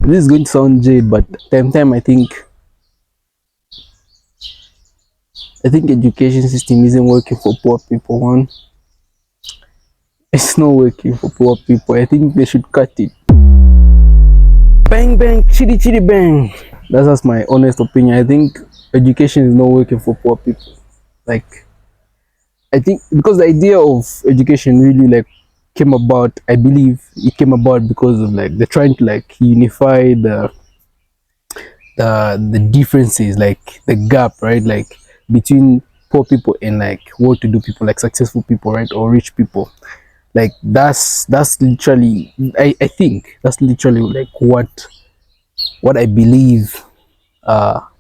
this is going to sound jade, but time I think education system isn't working for poor people. One, it's not working for poor people. I think they should cut it. Bang bang, chitty chitty bang. That's just my honest opinion. I think education is not working for poor people. Like, I think because the idea of education really like came about. I believe it came about because of like they're trying to like unify the differences, like the gap, right? Like between poor people and like well-to-do people, like successful people, right, or rich people. Like that's literally I think that's literally like what I believe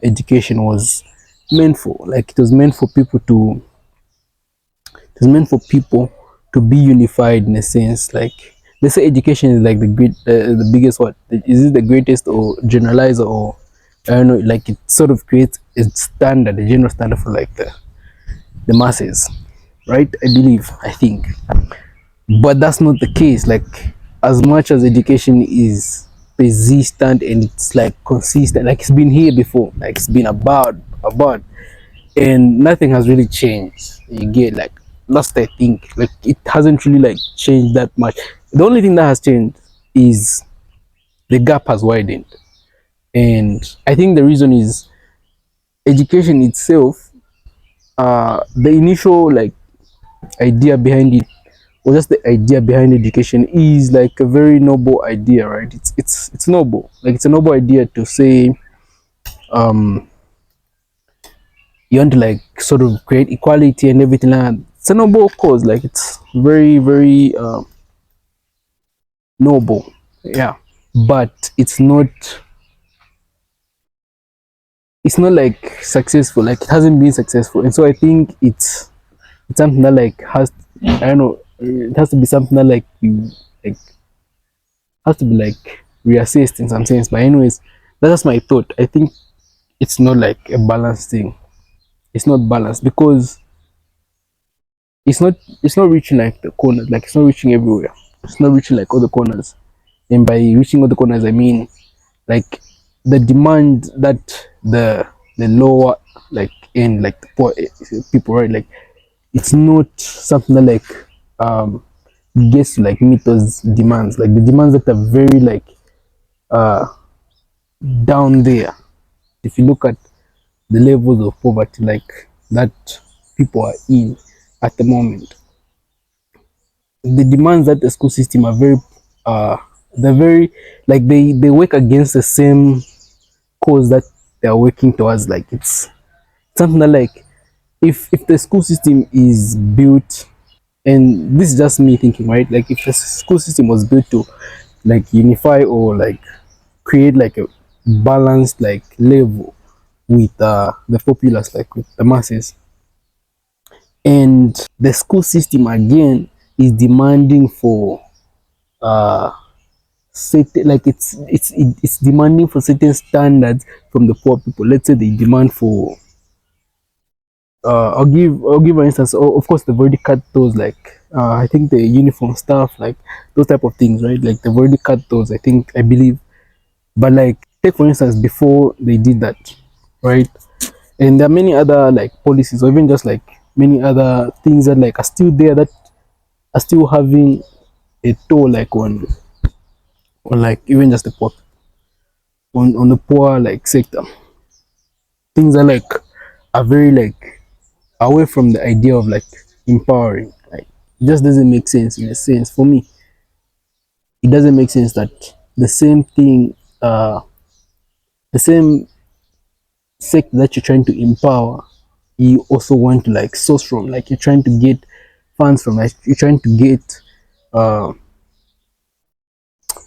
education was meant for. Like it was meant for people to it was meant for people to be unified in a sense. Like they say education is like the biggest, what is it, the greatest or generalizer, or I don't know, like it sort of creates a standard, a general standard for like the masses, right? I believe, I think, but that's not the case. Like as much as education is persistent and it's like consistent, like it's been here before, like it's been about and nothing has really changed. You get, like, that's the thing. Like it hasn't really like changed that much. The only thing that has changed is the gap has widened, and I think the reason is education itself. The initial like idea behind it, or just the idea behind education, is like a very noble idea, right? It's noble. Like it's a noble idea to say um you want to like sort of create equality and everything like that. It's a noble cause. Like it's very noble, yeah. But it's not like successful. Like it hasn't been successful, and so I think it's something that like has, I don't know, it has to be something that like you like has to be like reassessed in some sense. But anyways, that's just my thought. I think it's not like a balanced thing. It's not balanced because it's not reaching like the corners. Like it's not reaching everywhere. It's not reaching like all the corners. And by reaching all the corners, I mean like the demand that the lower like end, like the poor people, right? Like it's not something that like gets to like meet those demands. Like the demands that are very like uh down there. If you look at the levels of poverty like that people are in at the moment, the demands that the school system are very uh they're very like they work against the same cause that they're working towards. Like it's something that like if the school system is built, and this is just me thinking, right? Like if the school system was built to like unify or like create like a balanced like level with the populace, like with the masses, and the school system again is demanding for uh certain, like it's demanding for certain standards from the poor people. Let's say they demand for I'll give an instance. Of course they've already cut those, like I think the uniform stuff, like those type of things, right? Like they've already cut those, I think, I believe. But like take for instance before they did that, right? And there are many other like policies, or even just like many other things that like are still there, that are still having a toll like on like even just the poor, on the poor like sector. Things that like are very like away from the idea of like empowering. Like it just doesn't make sense. In a sense, for me it doesn't make sense that the same thing, the same sector that you're trying to empower, you also want to like source from. Like you're trying to get funds from, like you're trying to get uh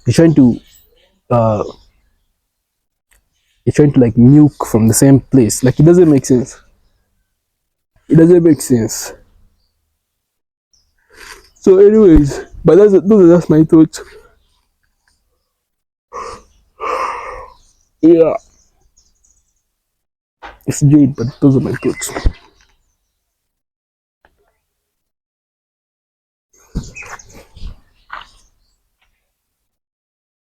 you're trying to uh you're trying to like milk from the same place. Like it doesn't make sense. It doesn't make sense. So anyways, but those are just my thoughts. Yeah, it's Jade, but those are my thoughts.